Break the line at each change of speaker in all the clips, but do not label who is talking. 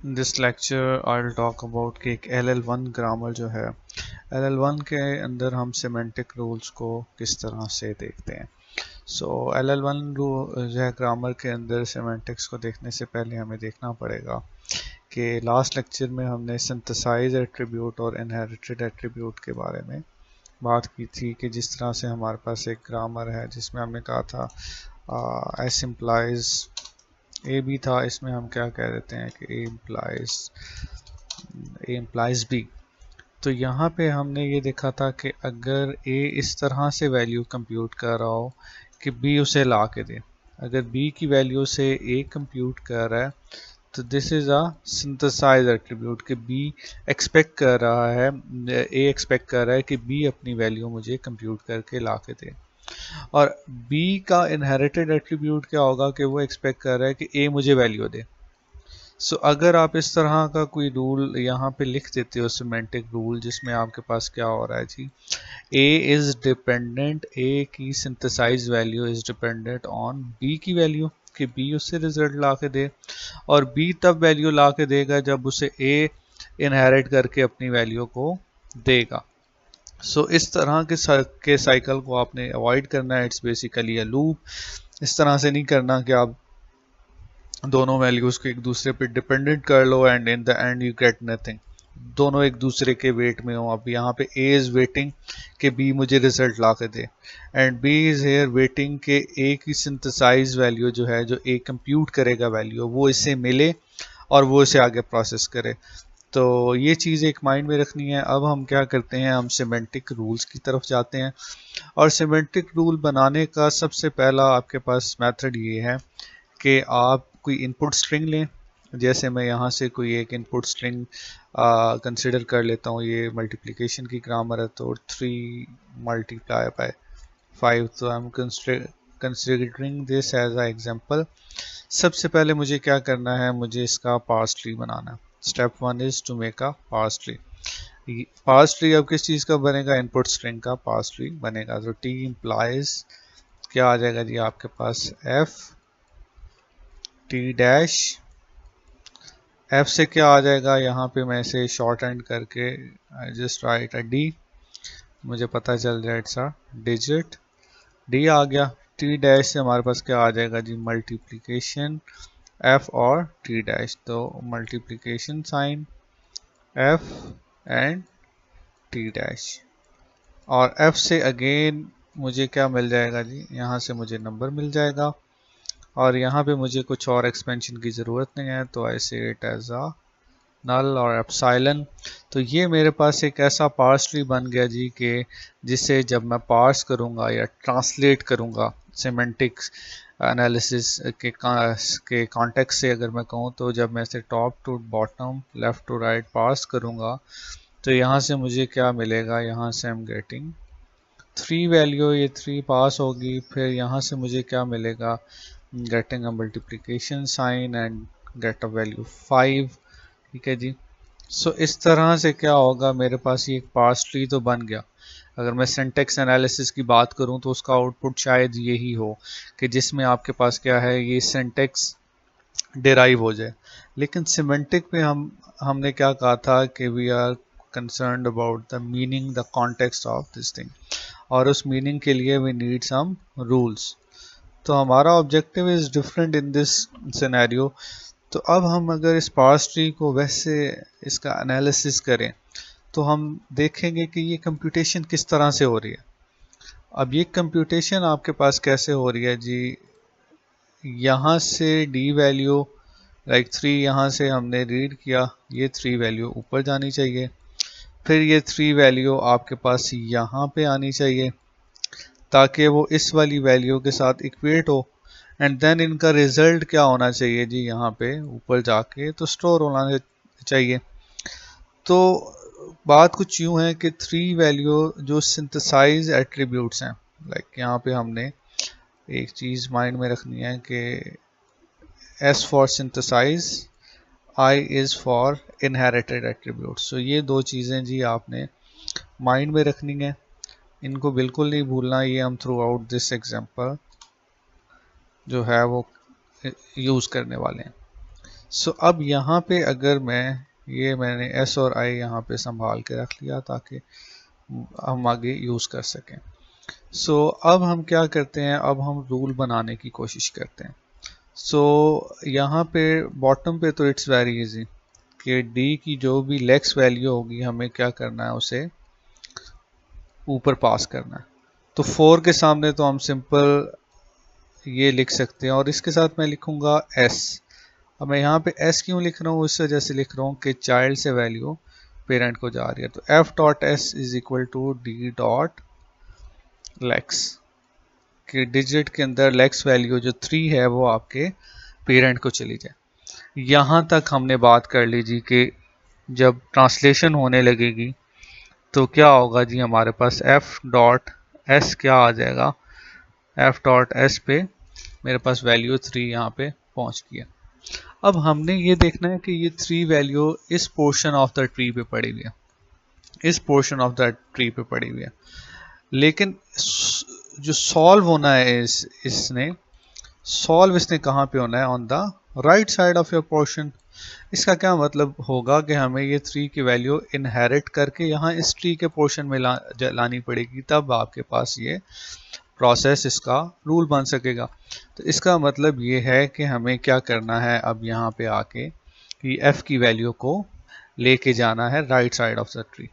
In this lecture I'll talk about कि एक LL1 grammar जो है LL1 के अंदर हम सिमेंटिक रूल्स को किस तरह से देखते हैं। सो LL1 जो है ग्रामर के अंदर सिमेंटिक्स को देखने से पहले हमें देखना पड़ेगा कि लास्ट लेक्चर में हमने सिंथेसाइज एट्रीब्यूट और इनहेरिटेड एट्रीब्यूट के बारे में बात की थी कि जिस तरह से हमारे पास एक ग्रामर है जिसमें हमने कहा था एस इम्प्लाइज ए बी था, इसमें हम क्या कह देते हैं कि ए इम्प्लाइज बी। तो यहाँ पे हमने ये देखा था कि अगर ए इस तरह से वैल्यू कंप्यूट कर रहा हो कि बी उसे ला के दे, अगर बी की वैल्यू से ए कंप्यूट कर रहा है तो this is a synthesise attribute कि बी एक्सपेक्ट कर रहा है, ए एक्सपेक्ट कर रहा है कि बी अपनी वैल्यू मुझे कंप्यूट करके ला के दे। और B का इनहेरिटेड एट्रीब्यूट क्या होगा कि वो एक्सपेक्ट कर रहा है कि A मुझे वैल्यू दे। सो अगर आप इस तरह का कोई रूल यहाँ पे लिख देते हो, सिमेंटिक रूल, जिसमें आपके पास क्या हो रहा है जी, A इज डिपेंडेंट, A की synthesise value is dependent on B की वैल्यू कि B उससे रिजल्ट ला के दे, और B तब वैल्यू ला के देगा जब उसे A इनहेरिट करके अपनी वैल्यू को देगा। इस तरह के साइकिल को आपने अवॉइड करना है। It's basically a loop. इस तरह से नहीं करना कि आप दोनों वैल्यूज को एक दूसरे पे डिपेंडेंट कर लो and in the end you get nothing, दोनों एक दूसरे के वेट में हो। अब यहाँ पे ए इज वेटिंग कि बी मुझे रिजल्ट ला के दे, and B is here waiting कि ए की सिंथेसाइज वैल्यू जो है, जो ए कंप्यूट करेगा वैल्यू, वो इससे मिले और वो इसे आगे प्रोसेस करे। तो ये चीज़ एक माइंड में रखनी है। अब हम क्या करते हैं, हम सिमेंटिक रूल्स की तरफ जाते हैं। और सिमेंटिक रूल बनाने का सबसे पहला आपके पास मेथड ये है कि आप कोई इनपुट स्ट्रिंग लें। जैसे मैं यहाँ से कोई एक इनपुट स्ट्रिंग कंसिडर कर लेता हूँ। ये मल्टीप्लिकेशन की ग्रामर है, तो 3 मल्टीप्लाई बाय 5, तो I am considering this as a example. सबसे पहले मुझे क्या करना है, मुझे इसका पार्स ट्री बनाना है। Step 1 is to make a parse tree. Parse tree अब किस चीज़ का बनेगा, इनपुट स्ट्रिंग का पार्स ट्री बनेगा। तो टी इम्प्लाइज क्या आ जाएगा जी आपके पास, एफ टी डैश। एफ से क्या आ जाएगा, यहाँ पे मैं इसे शॉर्ट हैंड करके I just write a D, मुझे पता चल जाए इट्स अ डिजिट। डी आ गया। टी डैश से हमारे पास क्या आ जाएगा जी, मल्टीप्लिकेशन एफ और टी डैश। तो multiplication sign F and T dash, और एफ से अगेन मुझे क्या मिल जाएगा जी, यहाँ से मुझे नंबर मिल जाएगा, और यहाँ पे मुझे कुछ और एक्सपेंशन की ज़रूरत नहीं है, तो आई से इट एज अ नल और एप्सिलॉन। तो ये मेरे पास एक ऐसा पार्स ट्री बन गया जी कि जिसे जब मैं पार्स करूँगा या ट्रांसलेट करूँगा सिमेंटिक्स एनालिसिस के कॉन्टेक्स्ट से, अगर मैं कहूँ तो जब मैं इसे top to bottom left to right parse करूँगा तो यहाँ से मुझे क्या मिलेगा, यहाँ से आई एम गेटिंग 3 वैल्यू, ये 3 पास होगी। फिर यहाँ से मुझे क्या मिलेगा, getting a multiplication sign and get a value 5। ठीक है जी। इस तरह से क्या होगा, मेरे पास ये एक पार्स ट्री तो बन गया। अगर मैं सिंटेक्स एनालिसिस की बात करूं तो उसका आउटपुट शायद यही हो कि जिसमें आपके पास क्या है, ये सिंटेक्स डिराइव हो जाए। लेकिन सिमेंटिक में हमने क्या कहा था कि we are concerned about the meaning, the context of this thing, और उस मीनिंग के लिए वी नीड सम रूल्स। तो हमारा objective is different in this scenario. तो अब हम अगर इस पार्स ट्री को वैसे इसका एनालिसिस करें तो हम देखेंगे कि ये कंप्यूटेशन किस तरह से हो रही है। अब ये कंप्यूटेशन आपके पास कैसे हो रही है जी, यहाँ से डी वैल्यू लाइक 3 यहाँ से हमने रीड किया, ये 3 वैल्यू ऊपर जानी चाहिए, फिर ये 3 वैल्यू आपके पास यहाँ पे आनी चाहिए ताकि वो इस वाली वैल्यू के साथ इक्वेट हो, एंड देन इनका रिजल्ट क्या होना चाहिए जी, यहाँ पे ऊपर जाके तो स्टोर होना चाहिए। तो बात कुछ यूँ है कि 3 वैल्यू जो सिंथेसाइज एट्रीब्यूट्स हैं, लाइक यहाँ पे हमने एक चीज़ माइंड में रखनी है कि S for synthesise, I is for inherited attributes. ये दो चीज़ें जी आपने माइंड में रखनी है, इनको बिल्कुल नहीं भूलना। ये हम थ्रू आउट दिस एग्जाम्पल जो है वो यूज़ करने वाले हैं। सो अब यहाँ पे अगर मैंने एस और आई यहाँ पे संभाल के रख लिया ताकि हम आगे यूज़ कर सकें। सो अब हम क्या करते हैं, अब हम रूल बनाने की कोशिश करते हैं। सो यहाँ पे बॉटम पे तो इट्स वेरी इजी कि डी की जो भी लेक्स वैल्यू होगी हमें क्या करना है, उसे ऊपर पास करना है। तो 4 के सामने तो हम सिंपल ये लिख सकते हैं और इसके साथ मैं लिखूंगा s। अब मैं यहाँ पे s क्यों लिख रहा हूँ, इस वजह से लिख रहा हूँ कि चाइल्ड से वैल्यू पेरेंट को जा रही है। तो f dot S is equal to D dot lex, कि डिजिट के अंदर लेक्स वैल्यू जो 3 है वो आपके पेरेंट को चली जाए। यहाँ तक हमने बात कर ली जी कि जब ट्रांसलेशन होने लगेगी तो क्या होगा जी, हमारे पास f डॉट एस क्या आ जाएगा, f डॉट एस पे मेरे पास वैल्यू 3 यहाँ पे पहुंच गया। अब हमने ये देखना है कि ये 3 वैल्यू इस पोर्शन ऑफ द ट्री पे पड़ी हुई है, इस पोर्शन ऑफ द ट्री पे पड़ी हुई है, लेकिन जो सॉल्व होना है इसने सॉल्व इसने कहाँ पे होना है, on the right side of your portion. इसका क्या मतलब होगा कि हमें ये 3 की वैल्यू इनहेरिट करके यहाँ इस ट्री के पोर्शन में लानी पड़ेगी, तब आपके पास ये प्रोसेस, इसका रूल बन सकेगा। तो इसका मतलब ये है कि हमें क्या करना है, अब यहाँ पे आके कि f की वैल्यू को लेके जाना है right side of the tree.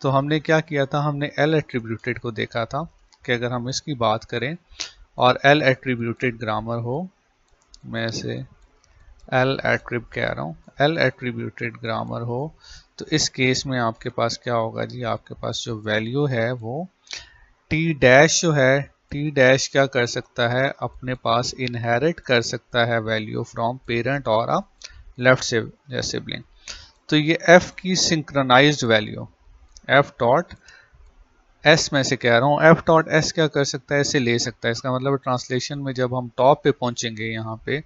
तो हमने क्या किया था, हमने L एट्रीब्यूटेड को देखा था कि अगर हम इसकी बात करें और L एट्रीब्यूटेड ग्रामर हो, मैं इसे L एट्रिब कह रहा हूँ, L एट्रीब्यूटेड ग्रामर हो, तो इस केस में आपके पास क्या होगा जी, आपके पास जो वैल्यू है वो t डैश जो है, t डैश क्या कर सकता है, अपने पास इनहेरिट कर सकता है वैल्यू फ्रॉम पेरेंट और अ लेफ्ट से सिबलिंग। तो ये f की synchronised value f dot S में से कह रहा हूँ, f डॉट एस क्या कर सकता है, इसे ले सकता है। इसका मतलब ट्रांसलेशन में जब हम टॉप पे पहुंचेंगे यहाँ पे,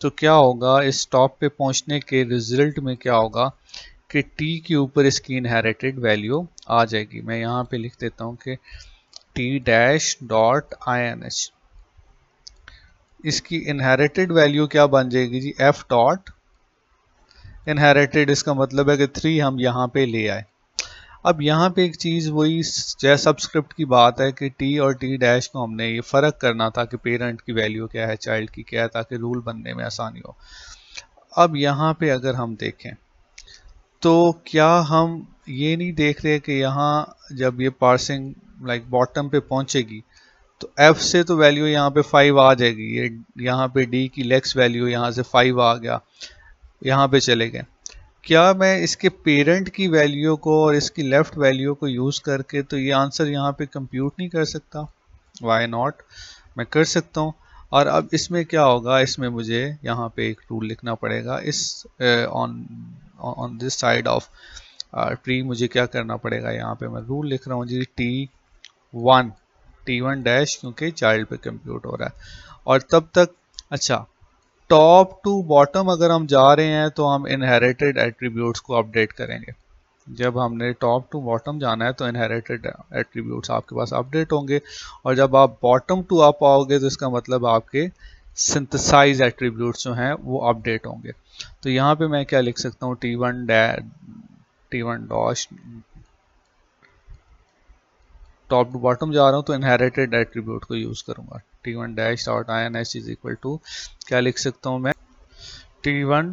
तो क्या होगा, इस टॉप पे पहुंचने के रिजल्ट में क्या होगा कि t के ऊपर इसकी इनहेरिटेड वैल्यू आ जाएगी। मैं यहाँ पे लिख देता हूँ कि t dash dot I N H, इसकी इनहेरिटेड वैल्यू क्या बन जाएगी जी, f डॉट इनहेरिटेड। इसका मतलब है कि 3 हम यहाँ पे ले आए। अब यहाँ पे एक चीज़ वही जैसे सबस्क्रिप्ट की बात है कि टी और टी डैश को हमने ये फ़र्क करना था कि पेरेंट की वैल्यू क्या है, चाइल्ड की क्या है, ताकि रूल बनने में आसानी हो। अब यहाँ पे अगर हम देखें तो क्या हम ये नहीं देख रहे कि यहाँ जब ये पार्सिंग लाइक बॉटम पे पहुंचेगी तो f से तो वैल्यू यहाँ पे 5 आ जाएगी, ये यहाँ पे d की लेक्स वैल्यू यहाँ से 5 आ गया, यहाँ पे चले गए। क्या मैं इसके पेरेंट की वैल्यू को और इसकी लेफ्ट वैल्यू को यूज़ करके तो ये आंसर यहाँ पे कंप्यूट नहीं कर सकता? वाई नॉट, मैं कर सकता हूँ। और अब इसमें क्या होगा, इसमें मुझे यहाँ पे एक रूल लिखना पड़ेगा, इस on on this side of tree मुझे क्या करना पड़ेगा, यहाँ पे मैं रूल लिख रहा हूँ जी T1 डैश, क्योंकि चाइल्ड पे कंप्यूट हो रहा है। और तब तक अच्छा, टॉप टू बॉटम अगर हम जा रहे हैं तो हम इनहेरिटेड एट्रीब्यूट्स को अपडेट करेंगे। जब हमने टॉप टू बॉटम जाना है तो इनहेरिटेड एट्रीब्यूट्स आपके पास अपडेट होंगे, और जब आप बॉटम टू अप आओगे तो इसका मतलब आपके सिंथेसाइज एट्रीब्यूट्स जो हैं वो अपडेट होंगे। तो यहाँ पे मैं क्या लिख सकता हूँ, T1 Dash, top to bottom जा रहा हूँ तो इनहेरिटेड एट्रीब्यूट को यूज़ करूँगा। T1 dash dot I N H is equal to क्या लिख सकता हूँ मैं, T1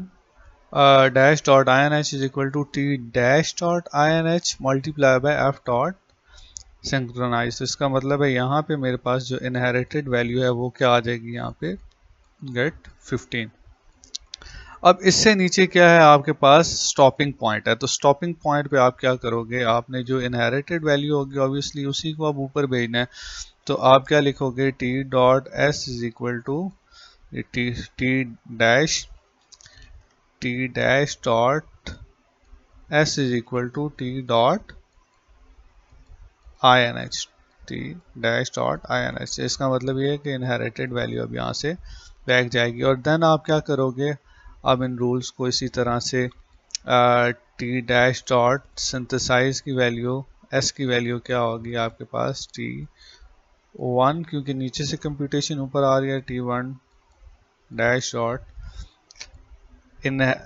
dash dot I N H is equal to T dash dot I N H multiply by F dot synchronise. तो इसका मतलब है यहाँ पे मेरे पास जो इनहेरिटेड वैल्यू है वो क्या आ जाएगी, यहाँ पे गेट 15। अब इससे नीचे क्या है, आपके पास स्टॉपिंग पॉइंट है। तो स्टॉपिंग पॉइंट पे आप क्या करोगे, आपने जो इनहेरिटेड वैल्यू होगी ऑब्वियसली उसी को आप ऊपर भेजना है। तो आप क्या लिखोगे, T dot S is equal to T dash dot S is equal to T dot I N H, T dash dot I N H. इसका मतलब ये है कि इनहेरिटेड वैल्यू अब यहाँ से बैक जाएगी। और देन आप क्या करोगे, अब इन रूल्स को इसी तरह से टी डैश डॉट सिंथेसाइज की वैल्यू, एस की वैल्यू क्या होगी आपके पास, T1, क्योंकि नीचे से कंप्यूटेशन ऊपर आ रही है, T1 डैश डॉट इन